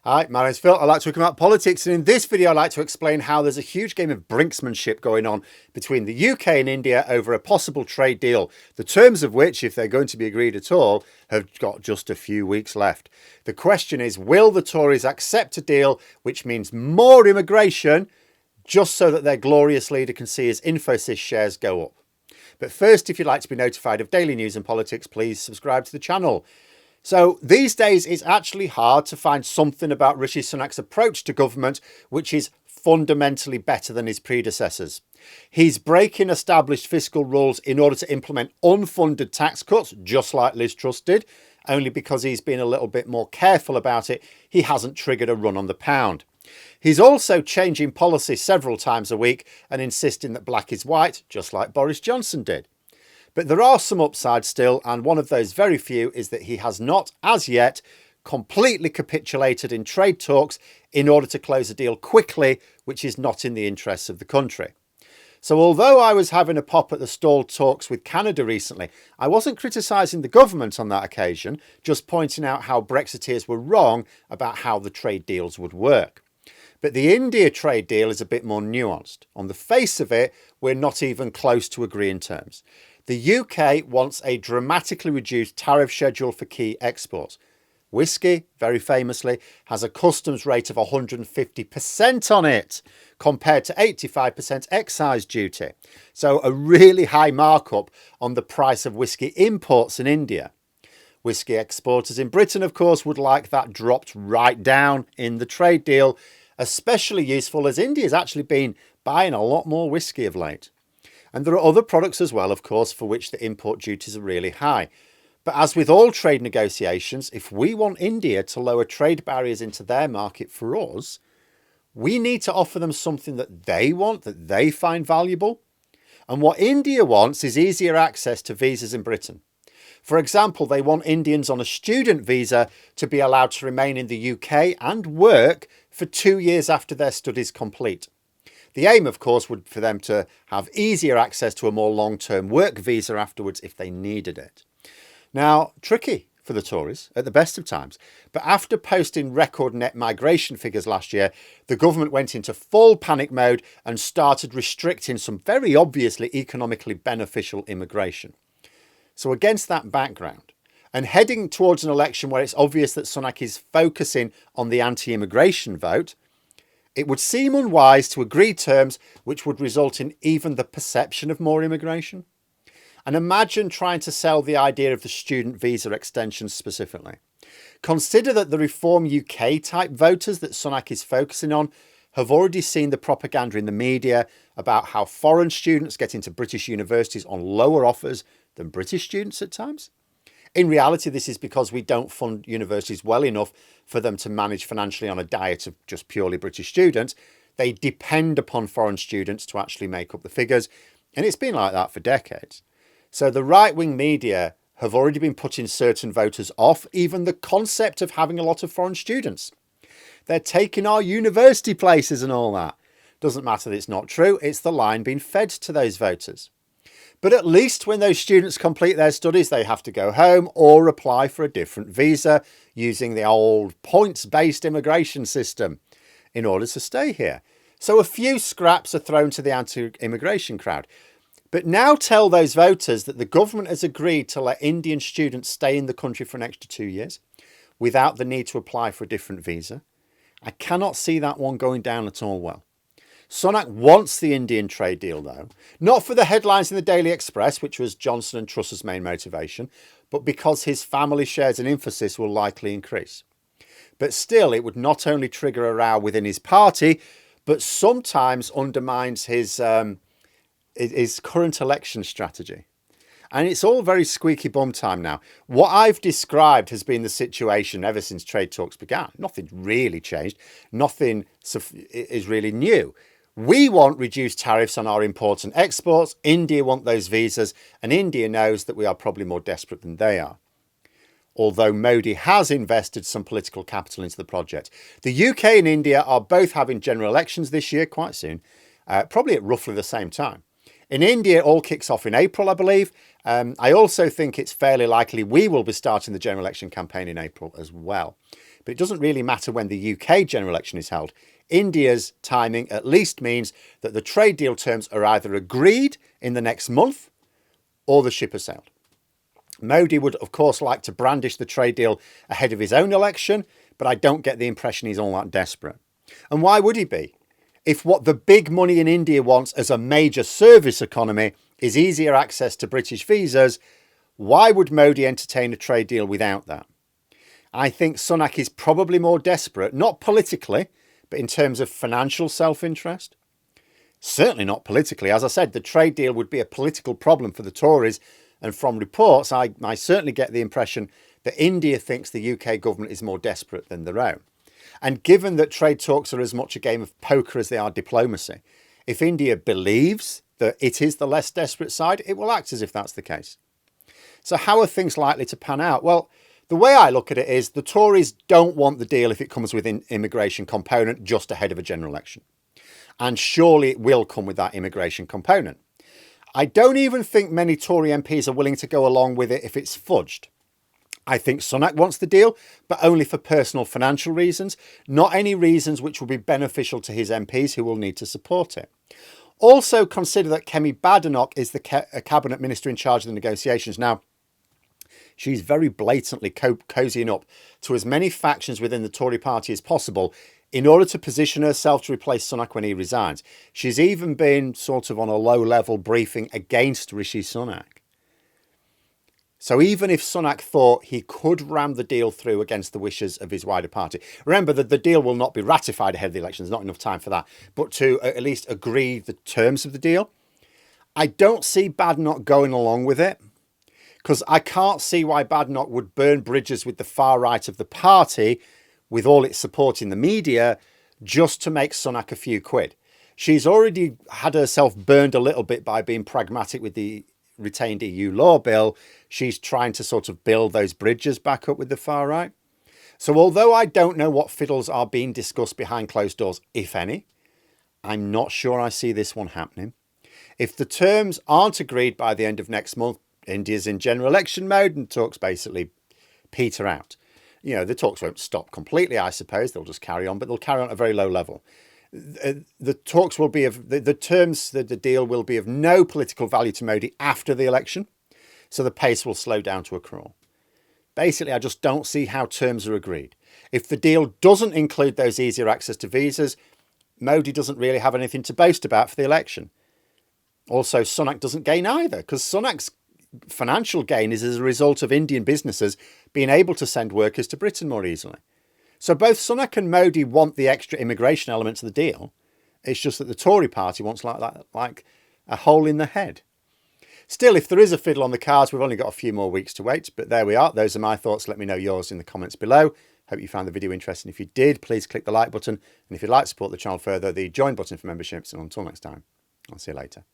Hi, my name's Phil. I like to talk about politics, and in this video I like to explain how there's a huge game of brinksmanship going on between the UK and India over a possible trade deal, the terms of which, if they're going to be agreed at all, have got just a few weeks left. The question is, will the Tories accept a deal which means more immigration, just so that their glorious leader can see his Infosys shares go up? But first, if you'd like to be notified of daily news and politics, please subscribe to the channel. So these days, it's actually hard to find something about Rishi Sunak's approach to government which is fundamentally better than his predecessors. He's breaking established fiscal rules in order to implement unfunded tax cuts, just like Liz Truss did. Only because he's been a little bit more careful about it, he hasn't triggered a run on the pound. He's also changing policy several times a week and insisting that black is white, just like Boris Johnson did. But there are some upsides still, and one of those very few is that he has not, as yet, completely capitulated in trade talks in order to close a deal quickly, which is not in the interests of the country. So although I was having a pop at the stalled talks with Canada recently, I wasn't criticising the government on that occasion, just pointing out how Brexiteers were wrong about how the trade deals would work. But the India trade deal is a bit more nuanced. On the face of it, we're not even close to agreeing terms. The UK wants a dramatically reduced tariff schedule for key exports. Whiskey, very famously, has a customs rate of 150% on it, compared to 85% excise duty. So a really high markup on the price of whiskey imports in India. Whiskey exporters in Britain, of course, would like that dropped right down in the trade deal, especially useful as India's actually been buying a lot more whiskey of late. And there are other products as well, of course, for which the import duties are really high. But as with all trade negotiations, if we want India to lower trade barriers into their market for us, we need to offer them something that they want, that they find valuable. And what India wants is easier access to visas in Britain. For example, they want Indians on a student visa to be allowed to remain in the UK and work for 2 years after their studies complete. The aim, of course, would for them to have easier access to a more long-term work visa afterwards if they needed it. Now, tricky for the Tories at the best of times, but after posting record net migration figures last year, the government went into full panic mode and started restricting some very obviously economically beneficial immigration. So against that background, and heading towards an election where it's obvious that Sunak is focusing on the anti-immigration vote, it would seem unwise to agree terms which would result in even the perception of more immigration. And imagine trying to sell the idea of the student visa extension specifically. Consider that the Reform UK type voters that Sunak is focusing on have already seen the propaganda in the media about how foreign students get into British universities on lower offers than British students at times. In reality, this is because we don't fund universities well enough for them to manage financially on a diet of just purely British students. They depend upon foreign students to actually make up the figures. And it's been like that for decades. So the right-wing media have already been putting certain voters off even the concept of having a lot of foreign students. They're taking our university places and all that. Doesn't matter that it's not true. It's the line being fed to those voters. But at least when those students complete their studies, they have to go home or apply for a different visa using the old points-based immigration system in order to stay here. So a few scraps are thrown to the anti-immigration crowd. But now tell those voters that the government has agreed to let Indian students stay in the country for an extra 2 years without the need to apply for a different visa. I cannot see that one going down at all well. Sunak wants the Indian trade deal, though, not for the headlines in the Daily Express, which was Johnson and Truss's main motivation, but because his family shares in Infosys will likely increase. But still, it would not only trigger a row within his party, but sometimes undermines his current election strategy. And it's all very squeaky bum time now. What I've described has been the situation ever since trade talks began. Nothing really changed. Nothing is really new. We want reduced tariffs on our imports and exports. India want those visas, and India knows that we are probably more desperate than they are. Although Modi has invested some political capital into the project. The UK and India are both having general elections this year, quite soon, probably at roughly the same time. In India, it all kicks off in April, I believe. I also think it's fairly likely we will be starting the general election campaign in April as well. but it doesn't really matter when the UK general election is held. India's timing at least means that the trade deal terms are either agreed in the next month or the ship has sailed. Modi would, of course, like to brandish the trade deal ahead of his own election, but I don't get the impression he's all that desperate. And why would he be? If what the big money in India wants as a major service economy is easier access to British visas, why would Modi entertain a trade deal without that? I think Sunak is probably more desperate, not politically, but in terms of financial self-interest. Certainly not politically. As I said, the trade deal would be a political problem for the Tories. And from reports, I certainly get the impression that India thinks the UK government is more desperate than their own. And given that trade talks are as much a game of poker as they are diplomacy, if India believes that it is the less desperate side, it will act as if that's the case. So how are things likely to pan out? Well, the way I look at it is the Tories don't want the deal if it comes with an immigration component just ahead of a general election. And surely it will come with that immigration component. I don't even think many Tory MPs are willing to go along with it if it's fudged. I think Sunak wants the deal, but only for personal financial reasons, not any reasons which will be beneficial to his MPs who will need to support it. Also consider that Kemi Badenoch is the cabinet minister in charge of the negotiations. Now, she's very blatantly cozying up to as many factions within the Tory party as possible in order to position herself to replace Sunak when he resigns. She's even been sort of on a low-level briefing against Rishi Sunak. So even if Sunak thought he could ram the deal through against the wishes of his wider party, remember that the deal will not be ratified ahead of the election. There's not enough time for that. But to at least agree the terms of the deal, I don't see Badenoch going along with it, because I can't see why Badenoch would burn bridges with the far right of the party with all its support in the media just to make Sunak a few quid. She's already had herself burned a little bit by being pragmatic with the retained EU law bill. She's trying to sort of build those bridges back up with the far right. So although I don't know what fiddles are being discussed behind closed doors, if any, I'm not sure I see this one happening. If the terms aren't agreed by the end of next month, India's in general election mode and talks basically peter out. You know, the talks won't stop completely, I suppose. They'll just carry on, but they'll carry on at a very low level. The talks will be of the terms, the deal will be of no political value to Modi after the election. So the pace will slow down to a crawl. Basically, I just don't see how terms are agreed. If the deal doesn't include those easier access to visas, Modi doesn't really have anything to boast about for the election. Also, Sunak doesn't gain either, because Sunak's financial gain is as a result of Indian businesses being able to send workers to Britain more easily. So both Sunak and Modi want the extra immigration element to the deal. It's just that the Tory party wants like a hole in the head. Still, if there is a fiddle on the cards, we've only got a few more weeks to wait. But there we are. Those are my thoughts. Let me know yours in the comments below. Hope you found the video interesting. If you did, please click the like button. And if you'd like to support the channel further, the join button for memberships. And until next time, I'll see you later.